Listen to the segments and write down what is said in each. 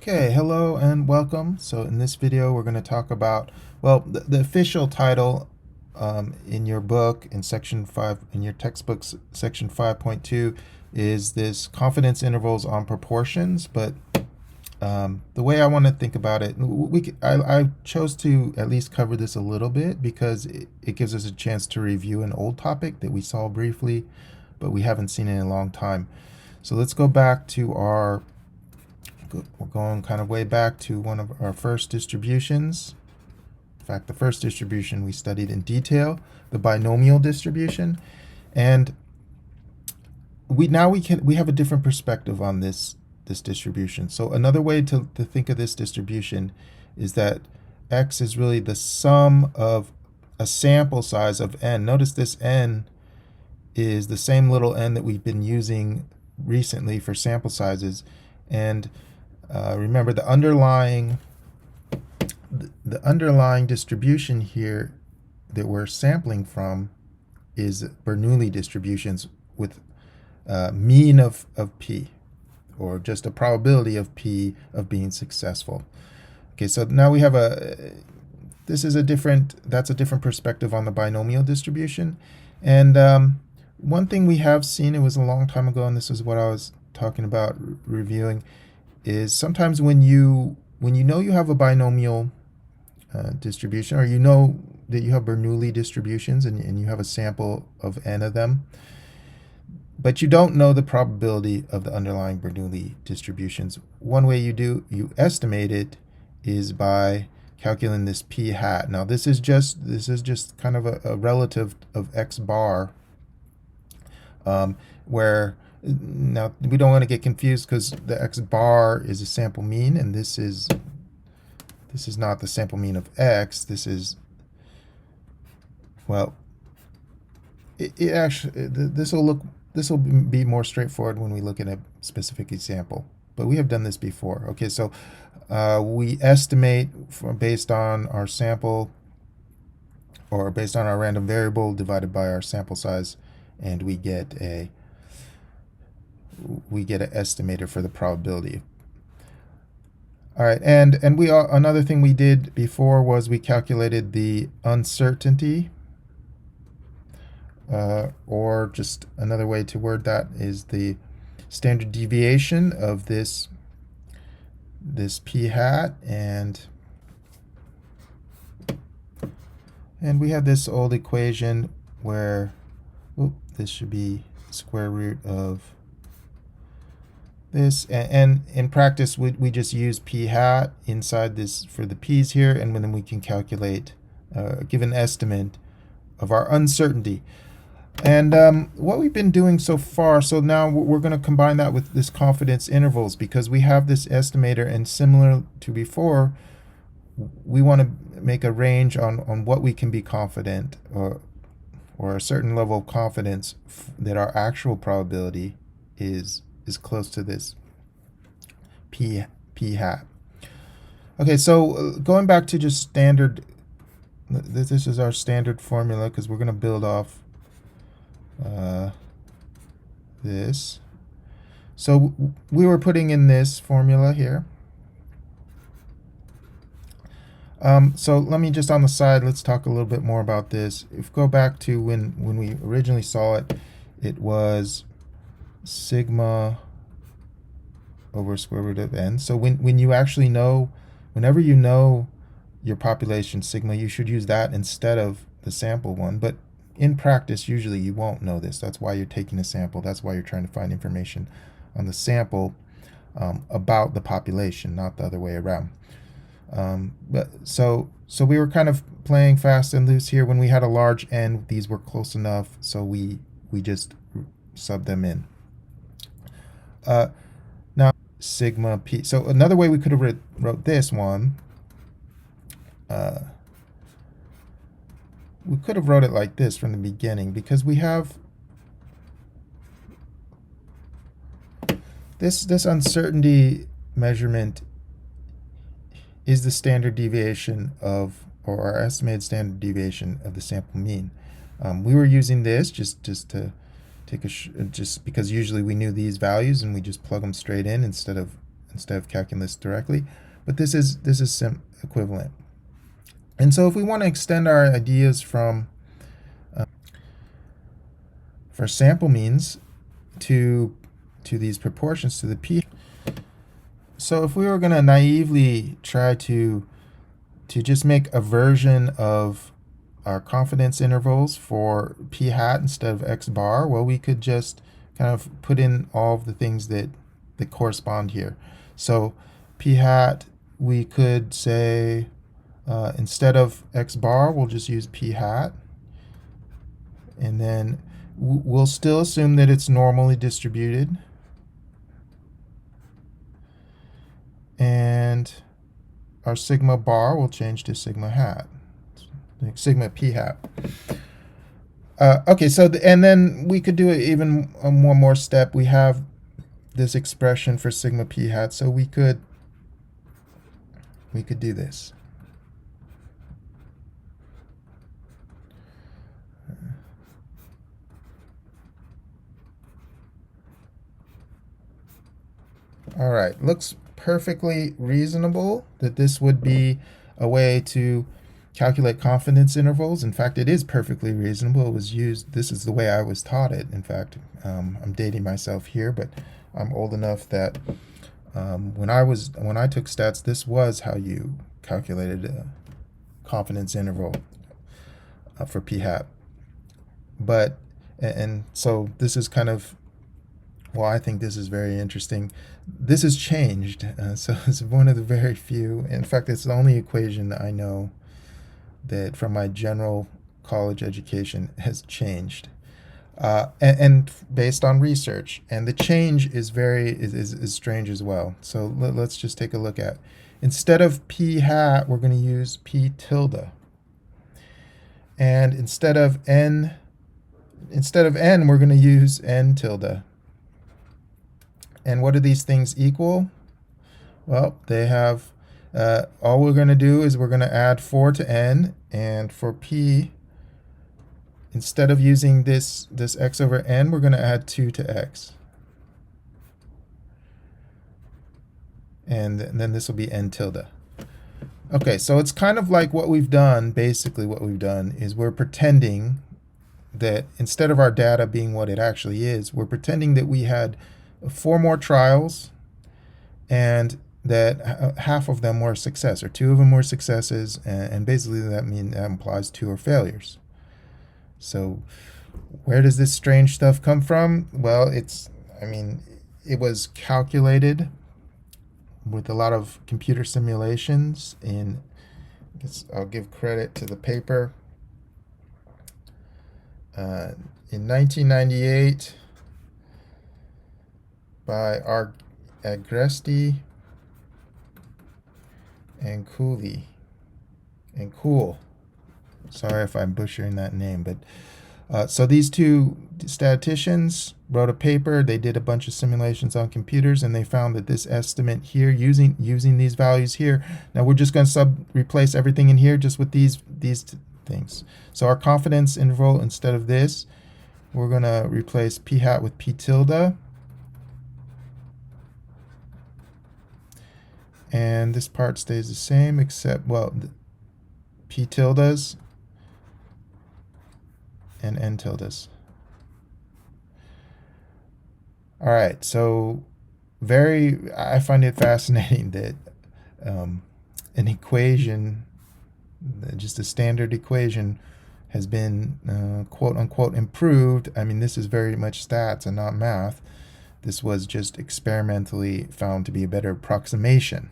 Okay, hello and welcome. So in this video, we're going to talk about, well, the official title in your book in section 5, in your textbooks, section 5.2 is this confidence intervals on proportions. But the way I want to think about it, I chose to at least cover this a little bit because it gives us a chance to review an old topic that we saw briefly, but we haven't seen in a long time. So let's go back to we're going kind of way back to one of our first distributions. In fact, the first distribution we studied in detail, the binomial distribution. And we have a different perspective on this distribution. So another way to think of this distribution is that x is really the sum of a sample size of n. Notice this n is the same little n that we've been using recently for sample sizes. And remember, the underlying distribution here that we're sampling from is Bernoulli distributions with mean of p, or just a probability of p of being successful. Okay, so now we have that's a different perspective on the binomial distribution. And one thing we have seen, it was a long time ago, and this is what I was talking about reviewing, is sometimes when you know you have a binomial distribution, or you know that you have Bernoulli distributions and you have a sample of n of them, but you don't know the probability of the underlying Bernoulli distributions. One way you estimate it is by calculating this p hat. Now this is just kind of a relative of x bar, where now we don't want to get confused because the x bar is a sample mean, and this is not the sample mean of x. This is, well, it actually, this will be more straightforward when we look at a specific example, but we have done this before. Okay, so we estimate based on our sample, or based on our random variable divided by our sample size, and we get an estimator for the probability. All right, and another thing we did before was we calculated the uncertainty, or just another way to word that is the standard deviation of this p hat, and we have this old equation where this should be square root of this, and in practice we just use p hat inside this for the p's here, and then we can calculate, give an estimate of our uncertainty. And what we've been doing so far, so now we're going to combine that with this confidence intervals, because we have this estimator, and similar to before, we want to make a range on what we can be confident, or a certain level of confidence that our actual probability is close to this p hat. Okay, so going back to just standard, this is our standard formula, because we're going to build off this. So we were putting in this formula here. So let me just on the side, let's talk a little bit more about this. If we go back to when we originally saw it, it was sigma over square root of n. So when you actually know, whenever you know your population sigma, you should use that instead of the sample one. But in practice, usually you won't know this. That's why you're taking a sample. That's why you're trying to find information on the sample about the population, not the other way around. But so we were kind of playing fast and loose here. When we had a large n, these were close enough, so we just sub them in. Now sigma p. So another way we could have wrote this one, we could have wrote it like this from the beginning, because we have this uncertainty measurement is the standard deviation of, or our estimated standard deviation of the sample mean. We were using this just to take just because usually we knew these values and we just plug them straight in instead of instead of calculus directly, but this is equivalent. And so if we want to extend our ideas from for sample means to these proportions, to the p. So if we were going to naively try to just make a version of our confidence intervals for p hat instead of x bar, well, we could just kind of put in all of the things that correspond here. So p hat, we could say instead of x bar, we'll just use p hat. And then we'll still assume that it's normally distributed. And our sigma bar will change to sigma hat, sigma p hat. Okay, so and then we could do it even one more step. We have this expression for sigma p hat, so we could do this. All right, looks perfectly reasonable that this would be a way to calculate confidence intervals. In fact, it is perfectly reasonable. It was used, this is the way I was taught it. In fact, I'm dating myself here, but I'm old enough that when I took stats, this was how you calculated a confidence interval for p hat. But, and so this is kind of, well, I think this is very interesting. This has changed. So it's one of the very few. In fact, it's the only equation that I know that from my general college education has changed. And based on research. And the change is is strange as well. So let's just take a look at. Instead of p hat, we're going to use p tilde. And instead of n, we're going to use n tilde. And what do these things equal? Well, they have, all we're going to do is we're going to add 4 to n, and for p, instead of using this x over n, we're going to add 2 to x. And then this will be n tilde. Okay, so it's kind of like what we've done, basically what we've done is we're pretending that instead of our data being what it actually is, we're pretending that we had 4 more trials and that half of them were a success, or 2 of them were successes, and basically that implies 2 are failures. So where does this strange stuff come from? Well, it was calculated with a lot of computer simulations in, I'll give credit to the paper. In 1998 by Agresti and Cooley and Cool. Sorry if I'm butchering that name, but so these 2 statisticians wrote a paper. They did a bunch of simulations on computers, and they found that this estimate here, using these values here. Now we're just going to replace everything in here just with these things. So our confidence interval, instead of this, we're going to replace p hat with p tilde. And this part stays the same, except, well, p tildes and n tildes. All right, so I find it fascinating that an equation, just a standard equation, has been quote unquote improved. I mean, this is very much stats and not math. This was just experimentally found to be a better approximation.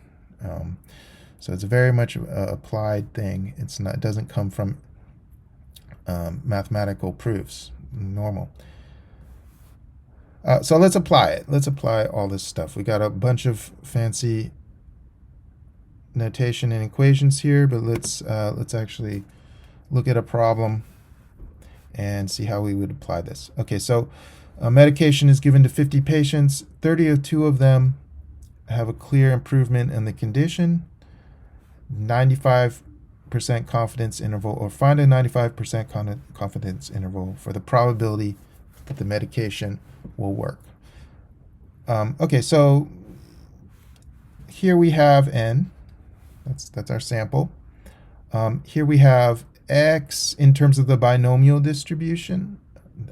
So it's very much an applied thing. It doesn't come from mathematical proofs, normal. So let's apply it. Let's apply all this stuff. We got a bunch of fancy notation and equations here, but let's actually look at a problem and see how we would apply this. Okay, so medication is given to 50 patients. 32 of them have a clear improvement in the condition. 95% confidence interval, or find a 95% confidence interval for the probability that the medication will work. Okay, so here we have n. That's our sample. Here we have x in terms of the binomial distribution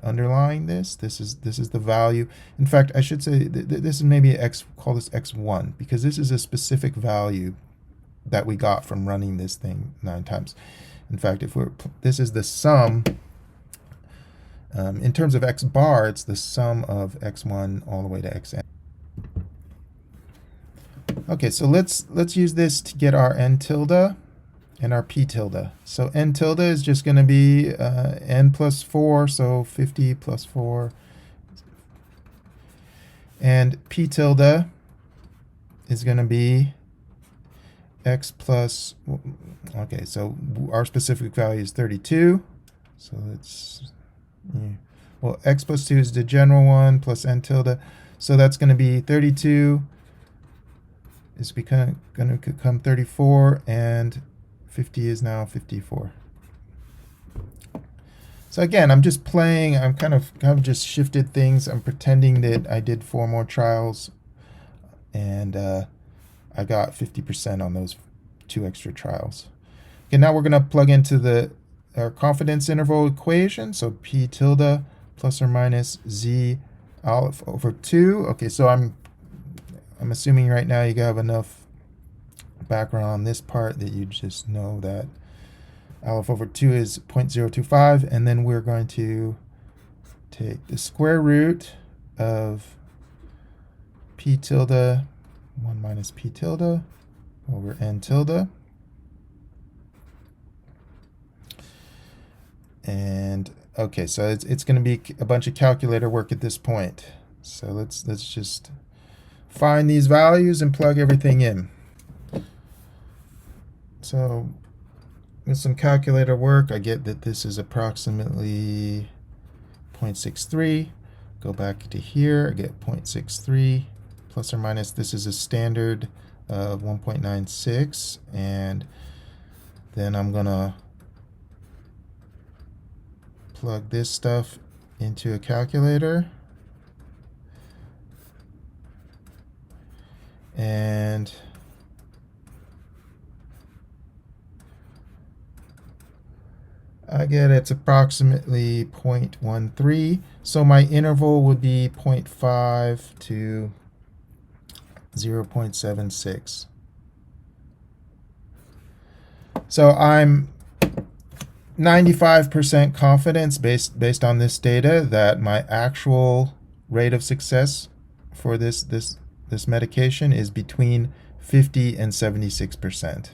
underlying this. This is the value. In fact, I should say this is maybe x. Call this x1 because this is a specific value that we got from running this thing 9 times. In fact, this is the sum. In terms of x bar, it's the sum of x1 all the way to xn. Okay, so let's use this to get our n tilde and our p tilde. So n tilde is just going to be n plus 4, so 50 plus 4. And p tilde is going to be x plus, okay, so our specific value is 32. So let's, well, x plus 2 is the general one plus n tilde. So that's going to be 32 is going to become 34, and 50 is now 54. So again, I'm just playing. I'm kind of just shifted things. I'm pretending that I did 4 more trials, and I got 50% on those 2 extra trials. Okay, now we're going to plug into our confidence interval equation. So p tilde plus or minus z alpha over 2. Okay, so I'm assuming right now you have enough background on this part that you just know that aleph over 2 is 0.025, and then we're going to take the square root of p tilde 1 minus p tilde over n tilde. And okay, so it's going to be a bunch of calculator work at this point. So let's just find these values and plug everything in. So with some calculator work, I get that this is approximately 0.63. Go back to here, I get 0.63 plus or minus. This is a standard of 1.96, and then I'm gonna plug this stuff into a calculator, and I get it's approximately 0.13. So my interval would be 0.5 to 0.76. So I'm 95% confidence based on this data that my actual rate of success for this medication is between 50 and 76%.